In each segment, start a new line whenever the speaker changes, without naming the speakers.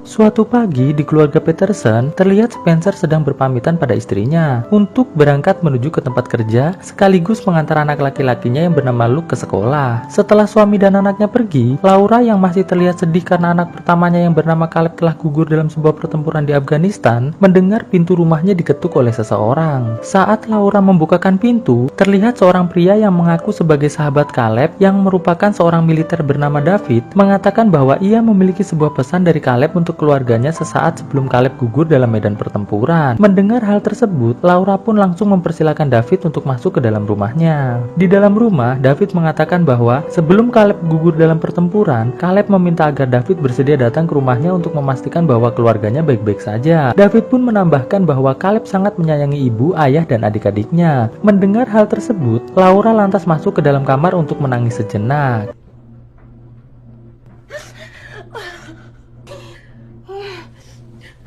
Suatu pagi di keluarga Peterson, terlihat Spencer sedang berpamitan pada istrinya untuk berangkat menuju ke tempat kerja sekaligus mengantar anak laki-lakinya yang bernama Luke ke sekolah. Setelah suami dan anaknya pergi, Laura yang masih terlihat sedih karena anak pertamanya yang bernama Caleb telah gugur dalam sebuah pertempuran di Afghanistan, mendengar pintu rumahnya diketuk oleh seseorang. Saat Laura membukakan pintu, terlihat seorang pria yang mengaku sebagai sahabat Caleb yang merupakan seorang militer bernama David, mengatakan bahwa ia memiliki sebuah pesan dari Caleb untuk keluarganya sesaat sebelum Caleb gugur dalam medan pertempuran. Mendengar hal tersebut, Laura pun langsung mempersilahkan David untuk masuk ke dalam rumahnya. Di dalam rumah, David mengatakan bahwa sebelum Caleb gugur dalam pertempuran, Caleb meminta agar David bersedia datang ke rumahnya untuk memastikan bahwa keluarganya baik-baik saja. David pun menambahkan bahwa Caleb sangat menyayangi ibu, ayah, dan adik-adiknya. Mendengar hal tersebut, Laura lantas masuk ke dalam kamar untuk menangis sejenak.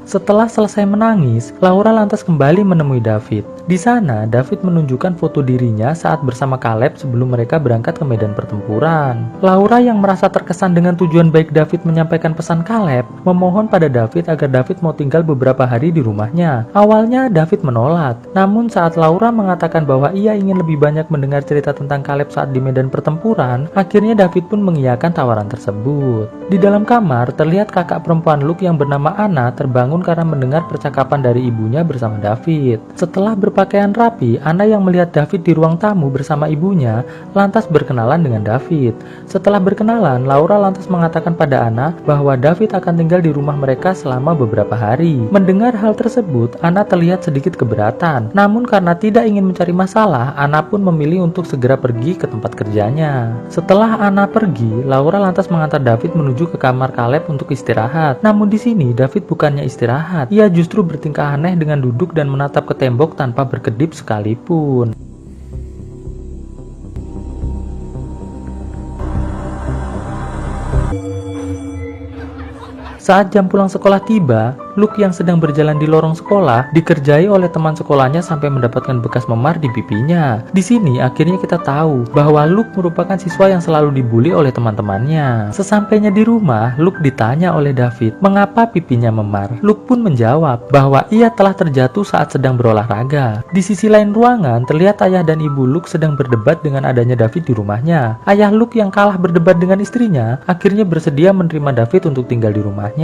Setelah selesai menangis, Laura lantas kembali menemui David. Di sana, David menunjukkan foto dirinya saat bersama Caleb sebelum mereka berangkat ke medan pertempuran. Laura yang merasa terkesan dengan tujuan baik David menyampaikan pesan Caleb, memohon pada David agar David mau tinggal beberapa hari di rumahnya. Awalnya, David menolak. Namun saat Laura mengatakan bahwa ia ingin lebih banyak mendengar cerita tentang Caleb saat di medan pertempuran, akhirnya David pun mengiyakan tawaran tersebut. Di dalam kamar, terlihat kakak perempuan Luke yang bernama Anna terbangun karena mendengar percakapan dari ibunya bersama David. Setelah berpakaian rapi, Anna yang melihat David di ruang tamu bersama ibunya lantas berkenalan dengan David. Setelah berkenalan, Laura lantas mengatakan pada Anna bahwa David akan tinggal di rumah mereka selama beberapa hari. Mendengar hal tersebut, Anna terlihat sedikit keberatan. Namun karena tidak ingin mencari masalah, Anna pun memilih untuk segera pergi ke tempat kerjanya. Setelah Anna pergi, Laura lantas mengantar David menuju ke kamar Caleb untuk istirahat. Namun di sini David bukannya istirahat, ia justru bertingkah aneh dengan duduk dan menatap ke tembok tanpa berkedip sekalipun. Saat jam pulang sekolah tiba, Luke yang sedang berjalan di lorong sekolah dikerjai oleh teman sekolahnya sampai mendapatkan bekas memar di pipinya. Di sini akhirnya kita tahu bahwa Luke merupakan siswa yang selalu dibully oleh teman-temannya. Sesampainya di rumah, Luke ditanya oleh David mengapa pipinya memar. Luke pun menjawab bahwa ia telah terjatuh saat sedang berolahraga. Di sisi lain ruangan, terlihat ayah dan ibu Luke sedang berdebat dengan adanya David di rumahnya. Ayah Luke yang kalah berdebat dengan istrinya akhirnya bersedia menerima David untuk tinggal di rumahnya.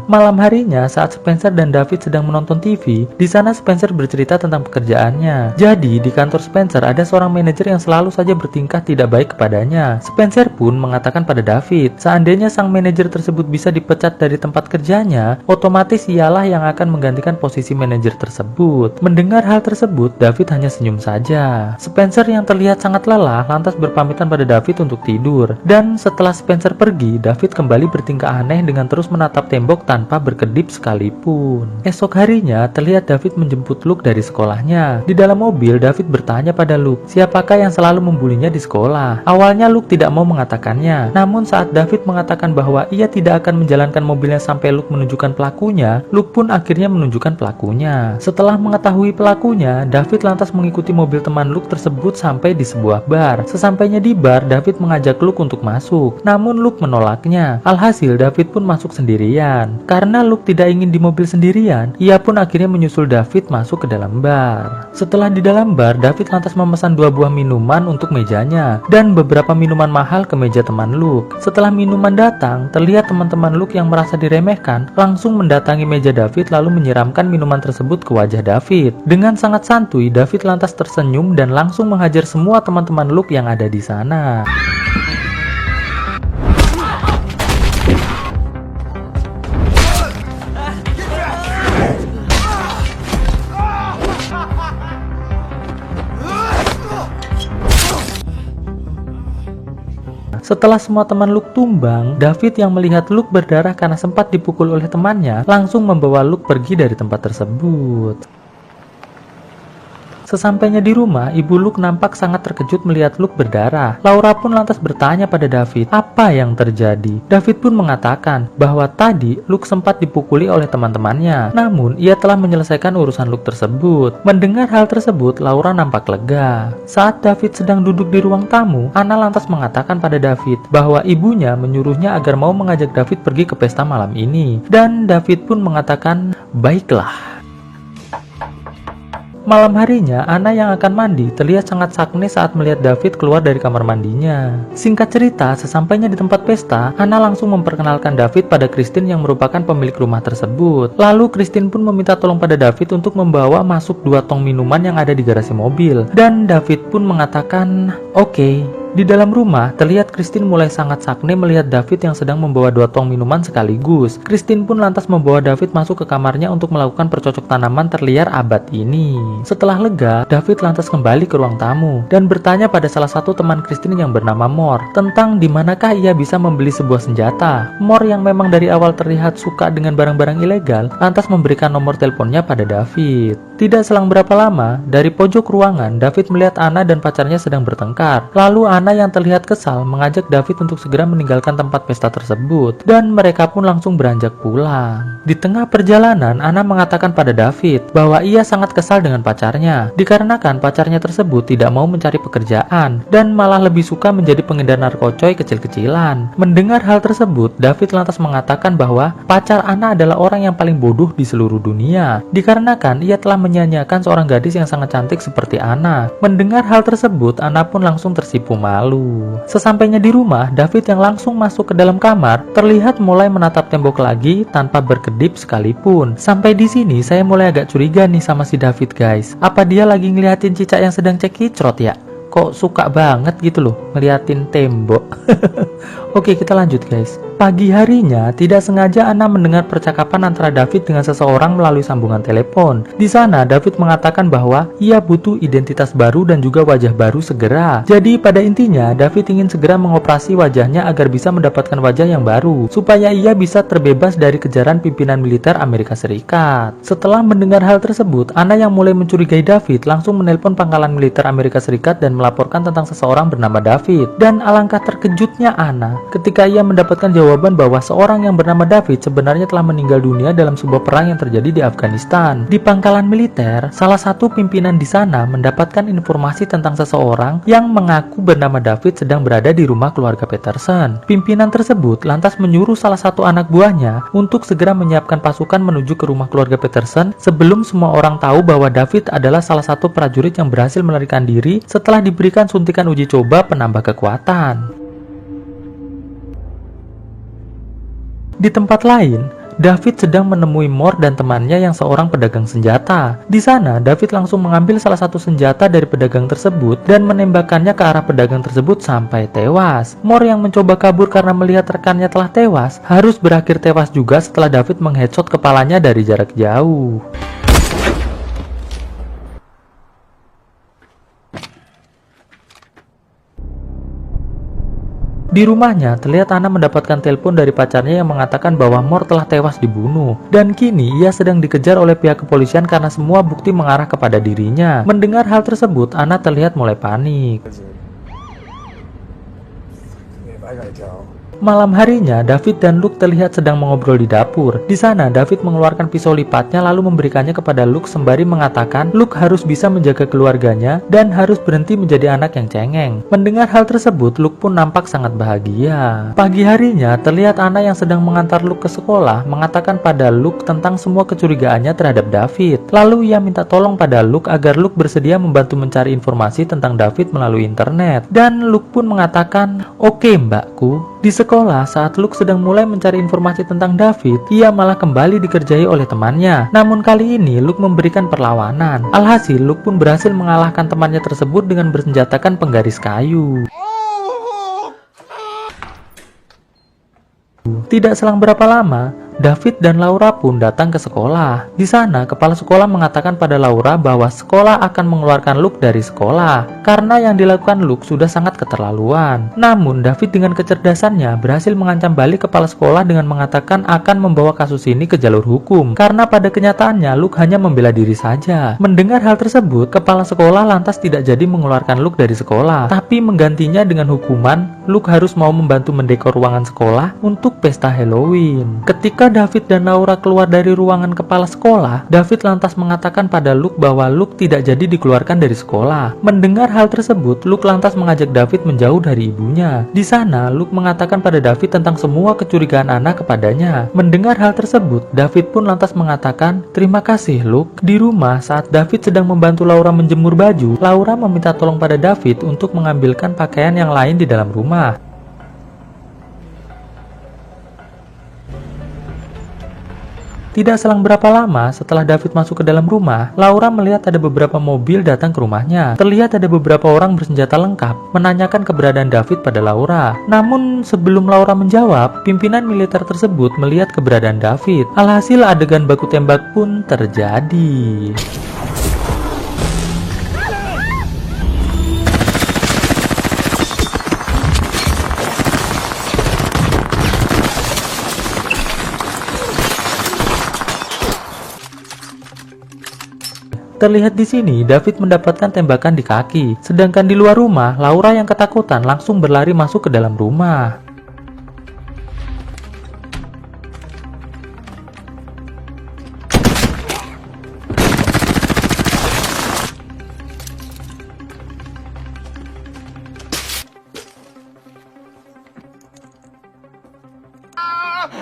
Malam harinya, saat Spencer dan David sedang menonton TV, di sana Spencer bercerita tentang pekerjaannya. Jadi, di kantor Spencer ada seorang manajer yang selalu saja bertingkah tidak baik kepadanya. Spencer pun mengatakan pada David, seandainya sang manajer tersebut bisa dipecat dari tempat kerjanya, otomatis ialah yang akan menggantikan posisi manajer tersebut. Mendengar hal tersebut, David hanya senyum saja. Spencer yang terlihat sangat lelah lantas berpamitan pada David untuk tidur. Dan setelah Spencer pergi, David kembali bertingkah aneh dengan terus menatap tembok tanpa berkedip sekalipun. Esok harinya, terlihat David menjemput Luke dari sekolahnya. Di dalam mobil, David bertanya pada Luke, siapakah yang selalu membulinya di sekolah. Awalnya Luke tidak mau mengatakannya. Namun saat David mengatakan bahwa ia tidak akan menjalankan mobilnya sampai Luke menunjukkan pelakunya, Luke pun akhirnya menunjukkan pelakunya. Setelah mengetahui pelakunya, David lantas mengikuti mobil teman Luke tersebut sampai di sebuah bar. Sesampainya di bar, David mengajak Luke untuk masuk. Namun Luke menolaknya. Alhasil David pun masuk sendirian. Karena Luke tidak ingin di mobil sendirian, ia pun akhirnya menyusul David masuk ke dalam bar. Setelah di dalam bar, David lantas memesan 2 buah minuman untuk mejanya dan beberapa minuman mahal ke meja teman Luke. Setelah minuman datang, terlihat teman-teman Luke yang merasa diremehkan langsung mendatangi meja David lalu menyiramkan minuman tersebut ke wajah David. Dengan sangat santuy, David lantas tersenyum dan langsung menghajar semua teman-teman Luke yang ada di sana. Setelah semua teman Luke tumbang, David yang melihat Luke berdarah karena sempat dipukul oleh temannya, langsung membawa Luke pergi dari tempat tersebut. Sesampainya di rumah, ibu Luke nampak sangat terkejut melihat Luke berdarah. Laura pun lantas bertanya pada David, apa yang terjadi? David pun mengatakan bahwa tadi Luke sempat dipukuli oleh teman-temannya. Namun, ia telah menyelesaikan urusan Luke tersebut. Mendengar hal tersebut, Laura nampak lega. Saat David sedang duduk di ruang tamu, Anna lantas mengatakan pada David bahwa ibunya menyuruhnya agar mau mengajak David pergi ke pesta malam ini. Dan David pun mengatakan, baiklah. Malam harinya, Anna yang akan mandi terlihat sangat sakne saat melihat David keluar dari kamar mandinya. Singkat cerita, sesampainya di tempat pesta, Anna langsung memperkenalkan David pada Christine yang merupakan pemilik rumah tersebut. Lalu Christine pun meminta tolong pada David untuk membawa masuk 2 tong minuman yang ada di garasi mobil. Dan David pun mengatakan, oke. Di dalam rumah, terlihat Christine mulai sangat sakne melihat David yang sedang membawa 2 tong minuman sekaligus. Christine pun lantas membawa David masuk ke kamarnya untuk melakukan percocok tanaman terliar abad ini. Setelah lega, David lantas kembali ke ruang tamu dan bertanya pada salah satu teman Christine yang bernama Mor tentang di manakah ia bisa membeli sebuah senjata. Mor yang memang dari awal terlihat suka dengan barang-barang ilegal, lantas memberikan nomor teleponnya pada David. Tidak selang berapa lama, dari pojok ruangan, David melihat Anna dan pacarnya sedang bertengkar. Lalu Anna yang terlihat kesal mengajak David untuk segera meninggalkan tempat pesta tersebut, dan mereka pun langsung beranjak pulang. Di tengah perjalanan, Anna mengatakan pada David bahwa ia sangat kesal dengan pacarnya, dikarenakan pacarnya tersebut tidak mau mencari pekerjaan, dan malah lebih suka menjadi pengedar narkocoy kecil-kecilan. Mendengar hal tersebut, David lantas mengatakan bahwa pacar Anna adalah orang yang paling bodoh di seluruh dunia, dikarenakan ia telah menyanyiakan seorang gadis yang sangat cantik seperti Anna. Mendengar hal tersebut, Anna pun langsung tersipu malu. Sesampainya di rumah, David yang langsung masuk ke dalam kamar terlihat mulai menatap tembok lagi tanpa berkedip sekalipun. Sampai di sini saya mulai agak curiga nih sama si David, guys. Apa dia lagi ngeliatin cicak yang sedang cekicrot ya? Kok suka banget gitu loh ngeliatin tembok. Oke, kita lanjut guys. Pagi harinya, tidak sengaja Anna mendengar percakapan antara David dengan seseorang melalui sambungan telepon. Di sana, David mengatakan bahwa ia butuh identitas baru dan juga wajah baru segera. Jadi, pada intinya, David ingin segera mengoperasi wajahnya agar bisa mendapatkan wajah yang baru, supaya ia bisa terbebas dari kejaran pimpinan militer Amerika Serikat. Setelah mendengar hal tersebut, Anna yang mulai mencurigai David langsung menelpon pangkalan militer Amerika Serikat dan melaporkan tentang seseorang bernama David. Dan alangkah terkejutnya Anna ketika ia mendapatkan jawaban bahwa seorang yang bernama David sebenarnya telah meninggal dunia dalam sebuah perang yang terjadi di Afghanistan. Di pangkalan militer, salah satu pimpinan di sana mendapatkan informasi tentang seseorang yang mengaku bernama David sedang berada di rumah keluarga Peterson. Pimpinan tersebut lantas menyuruh salah satu anak buahnya untuk segera menyiapkan pasukan menuju ke rumah keluarga Peterson sebelum semua orang tahu bahwa David adalah salah satu prajurit yang berhasil melarikan diri setelah diberikan suntikan uji coba penambah kekuatan. Di tempat lain, David sedang menemui Mor dan temannya yang seorang pedagang senjata. Di sana, David langsung mengambil salah satu senjata dari pedagang tersebut dan menembakkannya ke arah pedagang tersebut sampai tewas. Mor yang mencoba kabur karena melihat rekannya telah tewas, harus berakhir tewas juga setelah David mengheadshot kepalanya dari jarak jauh. Di rumahnya, terlihat Anna mendapatkan telepon dari pacarnya yang mengatakan bahwa Mor telah tewas dibunuh. Dan kini, ia sedang dikejar oleh pihak kepolisian karena semua bukti mengarah kepada dirinya. Mendengar hal tersebut, Anna terlihat mulai panik. Malam harinya, David dan Luke terlihat sedang mengobrol di dapur. Di sana, David mengeluarkan pisau lipatnya lalu memberikannya kepada Luke sembari mengatakan Luke harus bisa menjaga keluarganya dan harus berhenti menjadi anak yang cengeng. Mendengar hal tersebut, Luke pun nampak sangat bahagia. Pagi harinya, terlihat Anna yang sedang mengantar Luke ke sekolah mengatakan pada Luke tentang semua kecurigaannya terhadap David. Lalu ia minta tolong pada Luke agar Luke bersedia membantu mencari informasi tentang David melalui internet. Dan Luke pun mengatakan, "Oke, mbakku." Di sekolah, saat Luke sedang mulai mencari informasi tentang David, ia malah kembali dikerjai oleh temannya. Namun kali ini, Luke memberikan perlawanan. Alhasil, Luke pun berhasil mengalahkan temannya tersebut dengan bersenjatakan penggaris kayu. Tidak selang berapa lama, David dan Laura pun datang ke sekolah. Di sana, kepala sekolah mengatakan pada Laura bahwa sekolah akan mengeluarkan Luke dari sekolah karena yang dilakukan Luke sudah sangat keterlaluan. Namun, David dengan kecerdasannya berhasil mengancam balik kepala sekolah dengan mengatakan akan membawa kasus ini ke jalur hukum karena pada kenyataannya Luke hanya membela diri saja. Mendengar hal tersebut, kepala sekolah lantas tidak jadi mengeluarkan Luke dari sekolah, tapi menggantinya dengan hukuman Luke harus mau membantu mendekor ruangan sekolah untuk pesta Halloween. Ketika David dan Laura keluar dari ruangan kepala sekolah, David lantas mengatakan pada Luke bahwa Luke tidak jadi dikeluarkan dari sekolah. Mendengar hal tersebut, Luke lantas mengajak David menjauh dari ibunya. Di sana, Luke mengatakan pada David tentang semua kecurigaan Anna kepadanya. Mendengar hal tersebut, David pun lantas mengatakan, "Terima kasih, Luke." Di rumah, saat David sedang membantu Laura menjemur baju, Laura meminta tolong pada David untuk mengambilkan pakaian yang lain di dalam rumah. Tidak selang berapa lama setelah David masuk ke dalam rumah, Laura melihat ada beberapa mobil datang ke rumahnya. Terlihat ada beberapa orang bersenjata lengkap menanyakan keberadaan David pada Laura. Namun sebelum Laura menjawab, pimpinan militer tersebut melihat keberadaan David. Alhasil adegan baku tembak pun terjadi. Terlihat di sini, David mendapatkan tembakan di kaki. Sedangkan di luar rumah, Laura yang ketakutan langsung berlari masuk ke dalam rumah.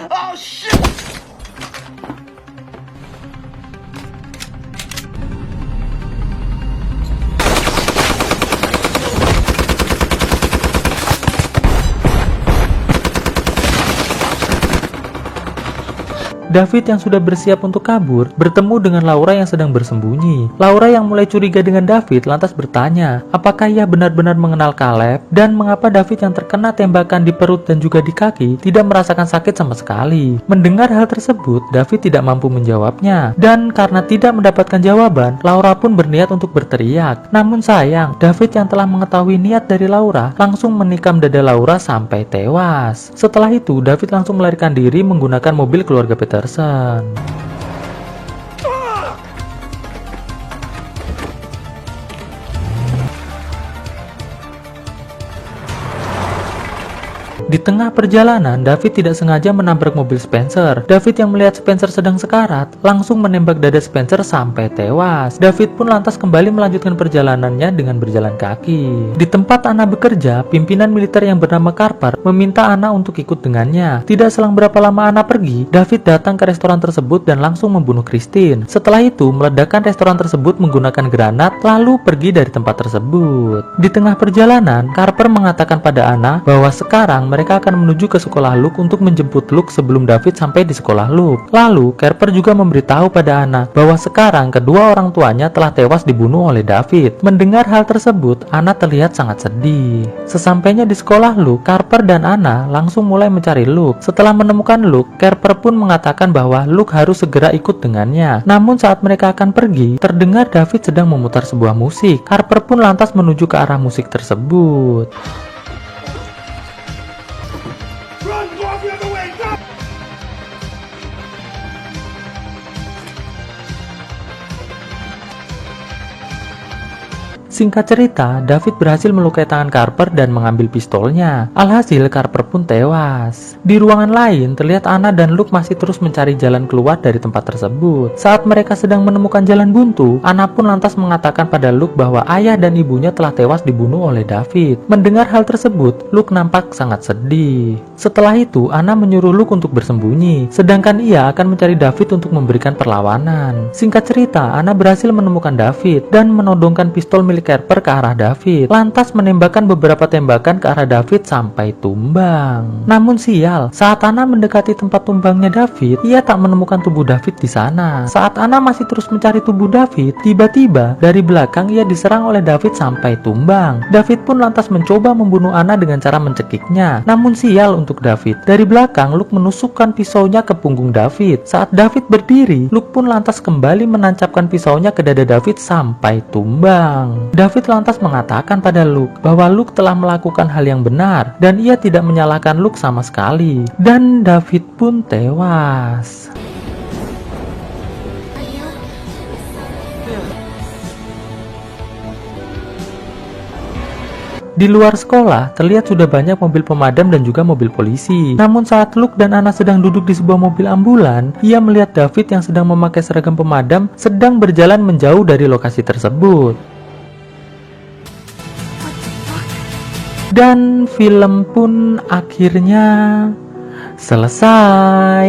Oh shit!
David yang sudah bersiap untuk kabur bertemu dengan Laura yang sedang bersembunyi. Laura yang mulai curiga dengan David lantas bertanya, apakah ia benar-benar mengenal Caleb dan mengapa David yang terkena tembakan di perut dan juga di kaki tidak merasakan sakit sama sekali. Mendengar hal tersebut, David tidak mampu menjawabnya dan karena tidak mendapatkan jawaban, Laura pun berniat untuk berteriak. Namun sayang, David yang telah mengetahui niat dari Laura langsung menikam dada Laura sampai tewas. Setelah itu, David langsung melarikan diri menggunakan mobil keluarga Peterson. Di tengah perjalanan, David tidak sengaja menabrak mobil Spencer. David yang melihat Spencer sedang sekarat, langsung menembak dada Spencer sampai tewas. David pun lantas kembali melanjutkan perjalanannya dengan berjalan kaki. Di tempat Anna bekerja, pimpinan militer yang bernama Carper meminta Anna untuk ikut dengannya. Tidak selang berapa lama Anna pergi, David datang ke restoran tersebut dan langsung membunuh Christine. Setelah itu, meledakkan restoran tersebut menggunakan granat, lalu pergi dari tempat tersebut. Di tengah perjalanan, Carper mengatakan pada Anna bahwa sekarang mereka akan menuju ke sekolah Luke untuk menjemput Luke sebelum David sampai di sekolah Luke. Lalu, Carper juga memberitahu pada Anna bahwa sekarang kedua orang tuanya telah tewas dibunuh oleh David. Mendengar hal tersebut, Anna terlihat sangat sedih. Sesampainya di sekolah Luke, Carper dan Anna langsung mulai mencari Luke. Setelah menemukan Luke, Carper pun mengatakan bahwa Luke harus segera ikut dengannya. Namun saat mereka akan pergi, terdengar David sedang memutar sebuah musik. Carper pun lantas menuju ke arah musik tersebut. Singkat cerita, David berhasil melukai tangan Carper dan mengambil pistolnya. Alhasil, Carper pun tewas. Di ruangan lain, terlihat Anna dan Luke masih terus mencari jalan keluar dari tempat tersebut. Saat mereka sedang menemukan jalan buntu, Anna pun lantas mengatakan pada Luke bahwa ayah dan ibunya telah tewas dibunuh oleh David. Mendengar hal tersebut, Luke nampak sangat sedih. Setelah itu, Anna menyuruh Luke untuk bersembunyi, sedangkan ia akan mencari David untuk memberikan perlawanan. Singkat cerita, Anna berhasil menemukan David dan menodongkan pistol milik Kerper ke arah David, lantas menembakkan beberapa tembakan ke arah David sampai tumbang. Namun sial, saat Anna mendekati tempat tumbangnya David, ia tak menemukan tubuh David di sana. Saat Anna masih terus mencari tubuh David, tiba-tiba dari belakang ia diserang oleh David sampai tumbang. David pun lantas mencoba membunuh Anna dengan cara mencekiknya. Namun sial untuk David, dari belakang Luke menusukkan pisaunya ke punggung David. Saat David berdiri, Luke pun lantas kembali menancapkan pisaunya ke dada David sampai tumbang. David lantas mengatakan pada Luke bahwa Luke telah melakukan hal yang benar dan ia tidak menyalahkan Luke sama sekali. Dan David pun tewas. Di luar sekolah, terlihat sudah banyak mobil pemadam dan juga mobil polisi. Namun saat Luke dan Anna sedang duduk di sebuah mobil ambulan, ia melihat David yang sedang memakai seragam pemadam sedang berjalan menjauh dari lokasi tersebut. Dan film pun akhirnya selesai.